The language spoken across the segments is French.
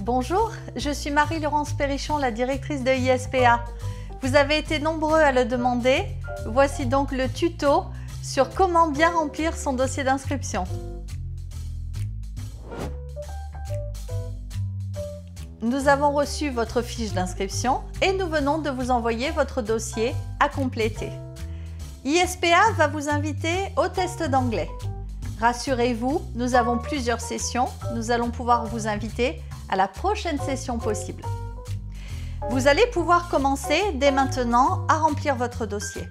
Bonjour, je suis Marie-Laurence Perrichon, la directrice de ISPA. Vous avez été nombreux à le demander. Voici donc le tuto sur comment bien remplir son dossier d'inscription. Nous avons reçu votre fiche d'inscription et nous venons de vous envoyer votre dossier à compléter. ISPA va vous inviter au test d'anglais. Rassurez-vous, nous avons plusieurs sessions. Nous allons pouvoir vous inviter à la prochaine session possible. Vous allez pouvoir commencer dès maintenant à remplir votre dossier.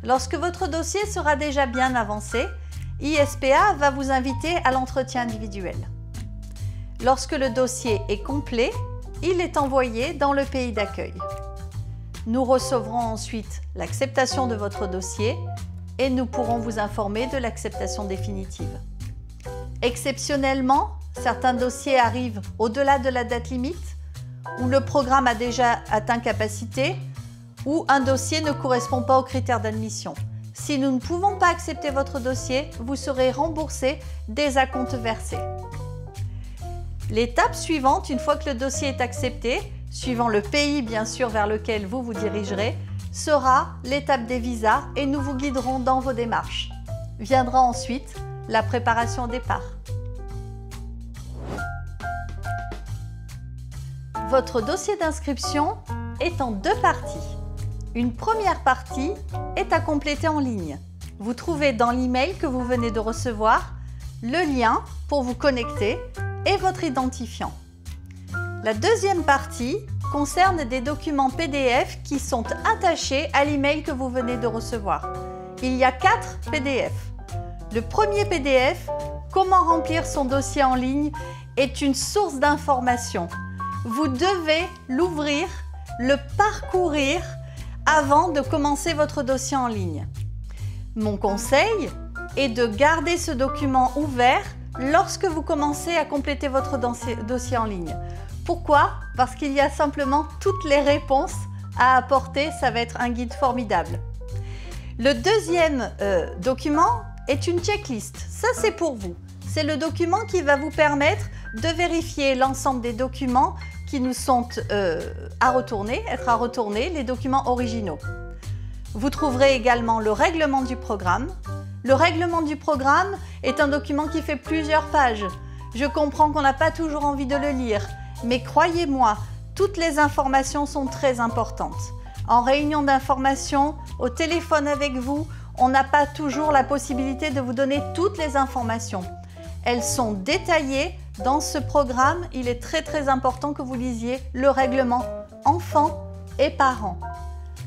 Lorsque votre dossier sera déjà bien avancé, ISPA va vous inviter à l'entretien individuel. Lorsque le dossier est complet, il est envoyé dans le pays d'accueil. Nous recevrons ensuite l'acceptation de votre dossier et nous pourrons vous informer de l'acceptation définitive. Exceptionnellement, certains dossiers arrivent au-delà de la date limite, où le programme a déjà atteint capacité, ou un dossier ne correspond pas aux critères d'admission. Si nous ne pouvons pas accepter votre dossier, vous serez remboursé des acomptes versés. L'étape suivante, une fois que le dossier est accepté, suivant le pays bien sûr vers lequel vous vous dirigerez, sera l'étape des visas et nous vous guiderons dans vos démarches. Viendra ensuite la préparation au départ. Votre dossier d'inscription est en deux parties. Une première partie est à compléter en ligne. Vous trouvez dans l'email que vous venez de recevoir le lien pour vous connecter et votre identifiant. La deuxième partie concerne des documents PDF qui sont attachés à l'email que vous venez de recevoir. Il y a 4 PDF. Le premier PDF, comment remplir son dossier en ligne, est une source d'information. Vous devez l'ouvrir, le parcourir avant de commencer votre dossier en ligne. Mon conseil est de garder ce document ouvert lorsque vous commencez à compléter votre dossier en ligne. Pourquoi? Parce qu'il y a simplement toutes les réponses à apporter, ça va être un guide formidable. Le deuxième document est une checklist, ça c'est pour vous. C'est le document qui va vous permettre de vérifier l'ensemble des documents qui nous sont à retourner, les documents originaux. Vous trouverez également le règlement du programme. Le règlement du programme est un document qui fait plusieurs pages. Je comprends qu'on n'a pas toujours envie de le lire, mais croyez-moi, toutes les informations sont très importantes. En réunion d'information, au téléphone avec vous, on n'a pas toujours la possibilité de vous donner toutes les informations. Elles sont détaillées dans ce programme. Il est très important que vous lisiez le règlement enfants et parents.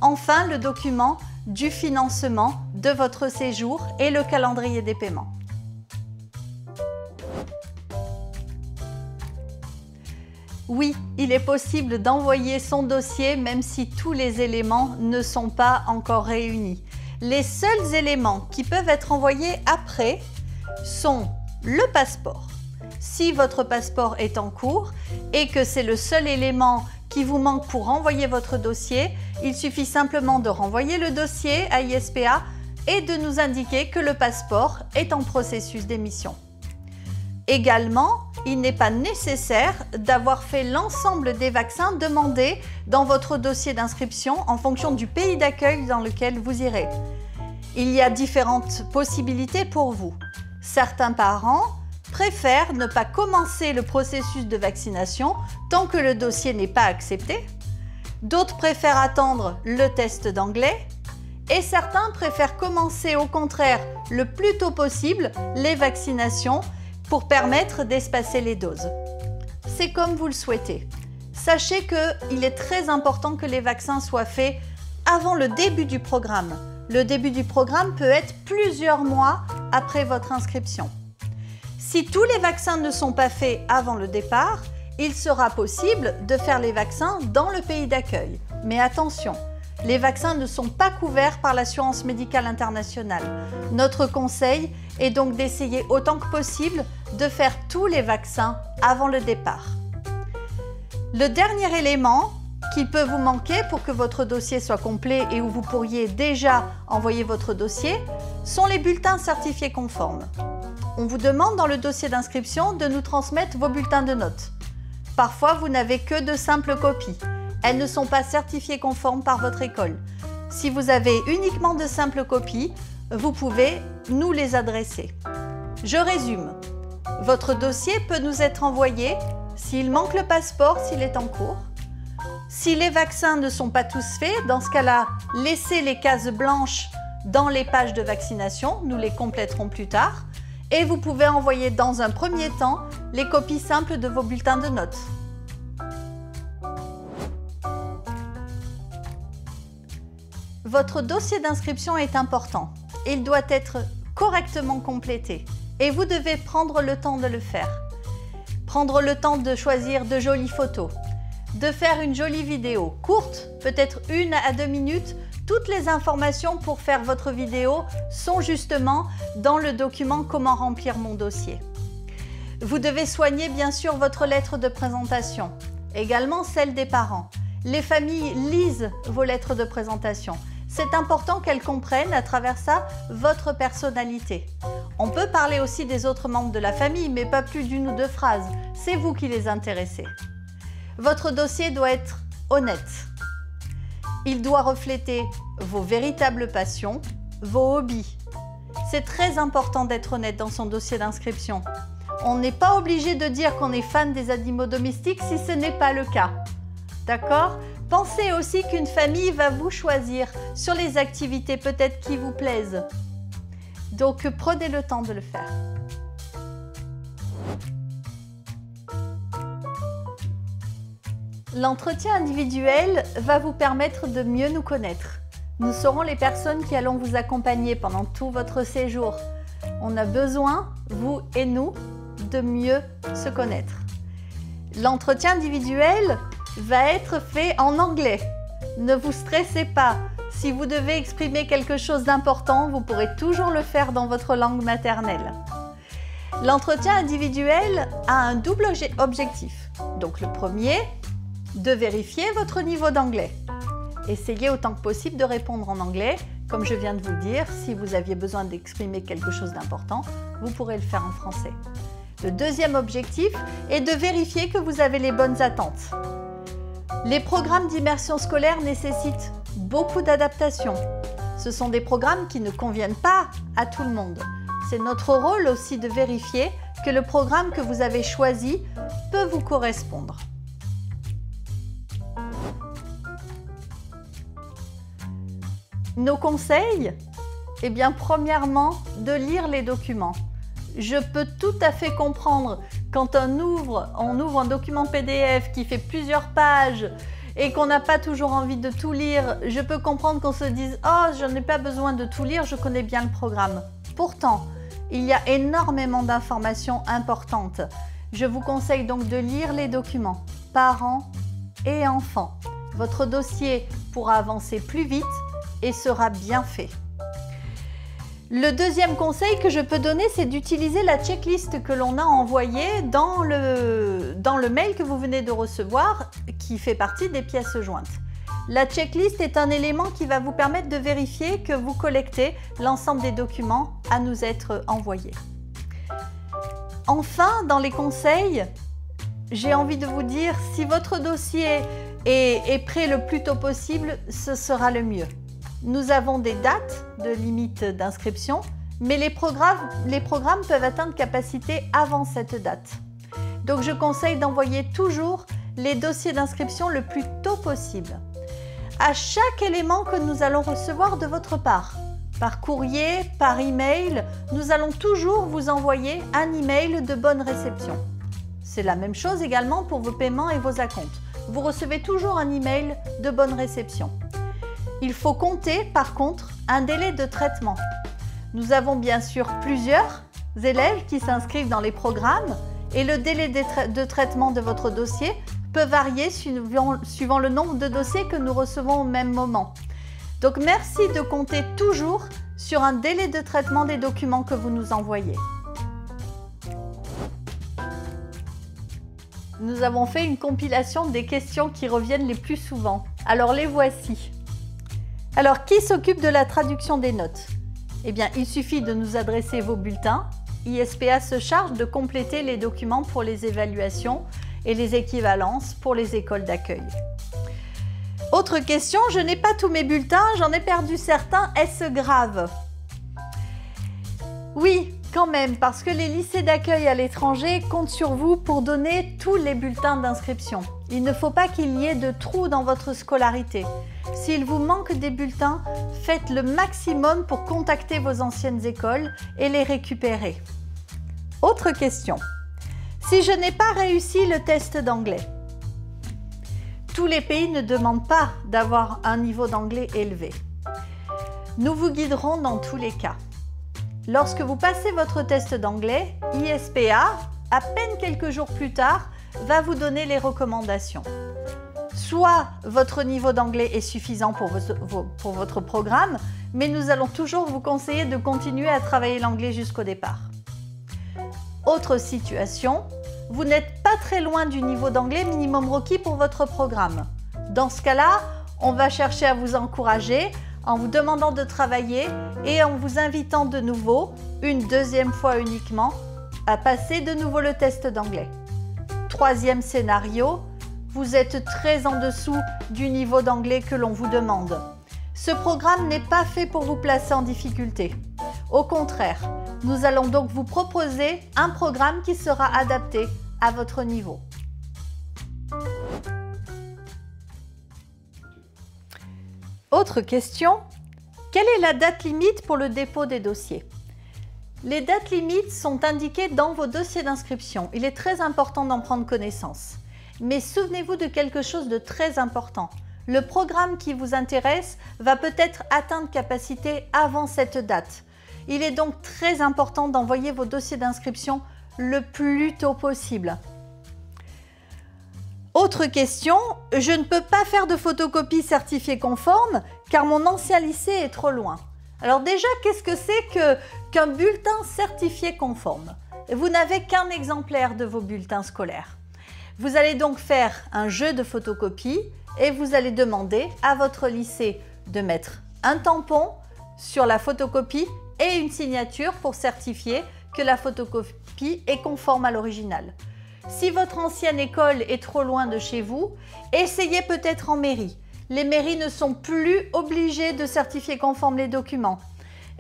Enfin, le document du financement de votre séjour et le calendrier des paiements. Oui, il est possible d'envoyer son dossier même si tous les éléments ne sont pas encore réunis. Les seuls éléments qui peuvent être envoyés après sont le passeport. Si votre passeport est en cours et que c'est le seul élément qui vous manque pour renvoyer votre dossier, il suffit simplement de renvoyer le dossier à ISPA et de nous indiquer que le passeport est en processus d'émission. Également, il n'est pas nécessaire d'avoir fait l'ensemble des vaccins demandés dans votre dossier d'inscription en fonction du pays d'accueil dans lequel vous irez. Il y a différentes possibilités pour vous. Certains parents préfèrent ne pas commencer le processus de vaccination tant que le dossier n'est pas accepté. D'autres préfèrent attendre le test d'anglais et certains préfèrent commencer au contraire le plus tôt possible les vaccinations pour permettre d'espacer les doses. C'est comme vous le souhaitez. Sachez qu'il est très important que les vaccins soient faits avant le début du programme. Le début du programme peut être plusieurs mois après votre inscription. Si tous les vaccins ne sont pas faits avant le départ, il sera possible de faire les vaccins dans le pays d'accueil. Mais attention, les vaccins ne sont pas couverts par l'assurance médicale internationale. Notre conseil est donc d'essayer autant que possible de faire tous les vaccins avant le départ. Le dernier élément qui peut vous manquer pour que votre dossier soit complet et où vous pourriez déjà envoyer votre dossier sont les bulletins certifiés conformes. On vous demande dans le dossier d'inscription de nous transmettre vos bulletins de notes. parfois vous n'avez que de simples copies. Elles ne sont pas certifiées conformes par votre école. Si vous avez uniquement de simples copies, vous pouvez nous les adresser. Je résume. Votre dossier peut nous être envoyé s'il manque le passeport, s'il est en cours. Si les vaccins ne sont pas tous faits, dans ce cas-là, laissez les cases blanches dans les pages de vaccination, nous les compléterons plus tard. Et vous pouvez envoyer dans un premier temps les copies simples de vos bulletins de notes. Votre dossier d'inscription est important. Il doit être correctement complété et vous devez prendre le temps de le faire. Prendre le temps de choisir de jolies photos, de faire une jolie vidéo, courte, peut-être 1 à 2 minutes. Toutes les informations pour faire votre vidéo sont justement dans le document « Comment remplir mon dossier ». Vous devez soigner bien sûr votre lettre de présentation, également celle des parents. Les familles lisent vos lettres de présentation. C'est important qu'elles comprennent à travers ça votre personnalité. On peut parler aussi des autres membres de la famille, mais pas plus d'1 ou 2 phrases. C'est vous qui les intéressez. Votre dossier doit être honnête. Il doit refléter vos véritables passions, vos hobbies. C'est très important d'être honnête dans son dossier d'inscription. On n'est pas obligé de dire qu'on est fan des animaux domestiques si ce n'est pas le cas. D'accord ? Pensez aussi qu'une famille va vous choisir sur les activités peut-être qui vous plaisent. Donc prenez le temps de le faire. L'entretien individuel va vous permettre de mieux nous connaître. Nous serons les personnes qui allons vous accompagner pendant tout votre séjour. On a besoin, vous et nous, de mieux se connaître. L'entretien individuel va être fait en anglais. Ne vous stressez pas. Si vous devez exprimer quelque chose d'important, vous pourrez toujours le faire dans votre langue maternelle. L'entretien individuel a un double objectif. Donc le premier, de vérifier votre niveau d'anglais. Essayez autant que possible de répondre en anglais. Comme je viens de vous dire, si vous aviez besoin d'exprimer quelque chose d'important, vous pourrez le faire en français. Le deuxième objectif est de vérifier que vous avez les bonnes attentes. Les programmes d'immersion scolaire nécessitent beaucoup d'adaptation. Ce sont des programmes qui ne conviennent pas à tout le monde. C'est notre rôle aussi de vérifier que le programme que vous avez choisi peut vous correspondre. Nos conseils? Eh bien, premièrement, de lire les documents. Je peux tout à fait comprendre quand on ouvre un document PDF qui fait plusieurs pages et qu'on n'a pas toujours envie de tout lire. Je peux comprendre qu'on se dise « Oh, je n'ai pas besoin de tout lire, je connais bien le programme ». Pourtant, il y a énormément d'informations importantes. Je vous conseille donc de lire les documents, parents et enfants. Votre dossier pourra avancer plus vite et sera bien fait. Le deuxième conseil que je peux donner, c'est d'utiliser la checklist que l'on a envoyée dans le mail que vous venez de recevoir, qui fait partie des pièces jointes. La checklist est un élément qui va vous permettre de vérifier que vous collectez l'ensemble des documents à nous être envoyés. Enfin, dans les conseils, j'ai envie de vous dire, si votre dossier est prêt le plus tôt possible, ce sera le mieux. Nous avons des dates de limite d'inscription, mais les programmes peuvent atteindre capacité avant cette date. Donc je conseille d'envoyer toujours les dossiers d'inscription le plus tôt possible. À chaque élément que nous allons recevoir de votre part, par courrier, par email, nous allons toujours vous envoyer un email de bonne réception. C'est la même chose également pour vos paiements et vos acomptes. Vous recevez toujours un email de bonne réception. Il faut compter, par contre, un délai de traitement. Nous avons bien sûr plusieurs élèves qui s'inscrivent dans les programmes et le délai de traitement de votre dossier peut varier suivant le nombre de dossiers que nous recevons au même moment. Donc merci de compter toujours sur un délai de traitement des documents que vous nous envoyez. Nous avons fait une compilation des questions qui reviennent les plus souvent. Alors les voici. Alors, qui s'occupe de la traduction des notes? Eh bien, il suffit de nous adresser vos bulletins. ISPA se charge de compléter les documents pour les évaluations et les équivalences pour les écoles d'accueil. Autre question, je n'ai pas tous mes bulletins, j'en ai perdu certains, est-ce grave? Oui, quand même, parce que les lycées d'accueil à l'étranger comptent sur vous pour donner tous les bulletins d'inscription. Il ne faut pas qu'il y ait de trous dans votre scolarité. S'il vous manque des bulletins, faites le maximum pour contacter vos anciennes écoles et les récupérer. Autre question. Si je n'ai pas réussi le test d'anglais, tous les pays ne demandent pas d'avoir un niveau d'anglais élevé. Nous vous guiderons dans tous les cas. Lorsque vous passez votre test d'anglais, ISPA, à peine quelques jours plus tard, va vous donner les recommandations. Soit votre niveau d'anglais est suffisant pour votre programme, mais nous allons toujours vous conseiller de continuer à travailler l'anglais jusqu'au départ. Autre situation, vous n'êtes pas très loin du niveau d'anglais minimum requis pour votre programme. Dans ce cas-là, on va chercher à vous encourager en vous demandant de travailler et en vous invitant de nouveau, une deuxième fois uniquement, à passer de nouveau le test d'anglais. Troisième scénario, vous êtes très en dessous du niveau d'anglais que l'on vous demande. Ce programme n'est pas fait pour vous placer en difficulté. Au contraire, nous allons donc vous proposer un programme qui sera adapté à votre niveau. Autre question, quelle est la date limite pour le dépôt des dossiers? Les dates limites sont indiquées dans vos dossiers d'inscription. Il est très important d'en prendre connaissance. Mais souvenez-vous de quelque chose de très important. Le programme qui vous intéresse va peut-être atteindre capacité avant cette date. Il est donc très important d'envoyer vos dossiers d'inscription le plus tôt possible. Autre question, je ne peux pas faire de photocopie certifiée conforme car mon ancien lycée est trop loin. Alors déjà, qu'est-ce que c'est qu'un bulletin certifié conforme? Vous n'avez qu'un exemplaire de vos bulletins scolaires. Vous allez donc faire un jeu de photocopie et vous allez demander à votre lycée de mettre un tampon sur la photocopie et une signature pour certifier que la photocopie est conforme à l'original. Si votre ancienne école est trop loin de chez vous, essayez peut-être en mairie. Les mairies ne sont plus obligées de certifier conforme les documents.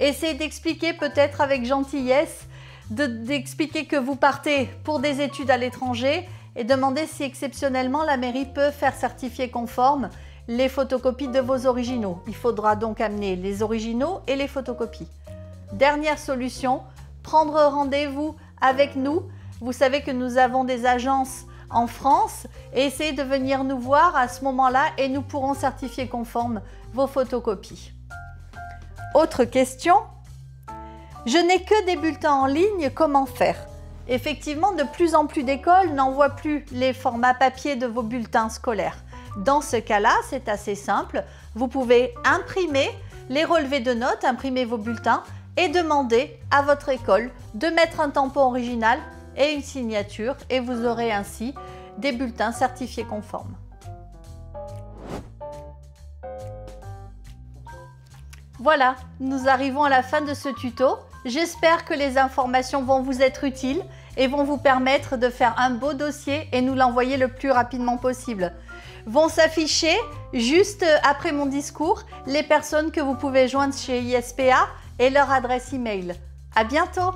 Essayez d'expliquer peut-être avec gentillesse, d'expliquer que vous partez pour des études à l'étranger et demandez si exceptionnellement la mairie peut faire certifier conforme les photocopies de vos originaux. Il faudra donc amener les originaux et les photocopies. Dernière solution, prendre rendez-vous avec nous. Vous savez que nous avons des agences en France et essayez de venir nous voir à ce moment-là et nous pourrons certifier conforme vos photocopies. Autre question, je n'ai que des bulletins en ligne, comment faire? Effectivement, de plus en plus d'écoles n'envoient plus les formats papier de vos bulletins scolaires. Dans ce cas-là, c'est assez simple. Vous pouvez imprimer les relevés de notes, imprimer vos bulletins et demander à votre école de mettre un tampon original et une signature et vous aurez ainsi des bulletins certifiés conformes. Voilà, nous arrivons à la fin de ce tuto. J'espère que les informations vont vous être utiles et vont vous permettre de faire un beau dossier et nous l'envoyer le plus rapidement possible. Vont s'afficher juste après mon discours les personnes que vous pouvez joindre chez ISPA et leur adresse email. À bientôt!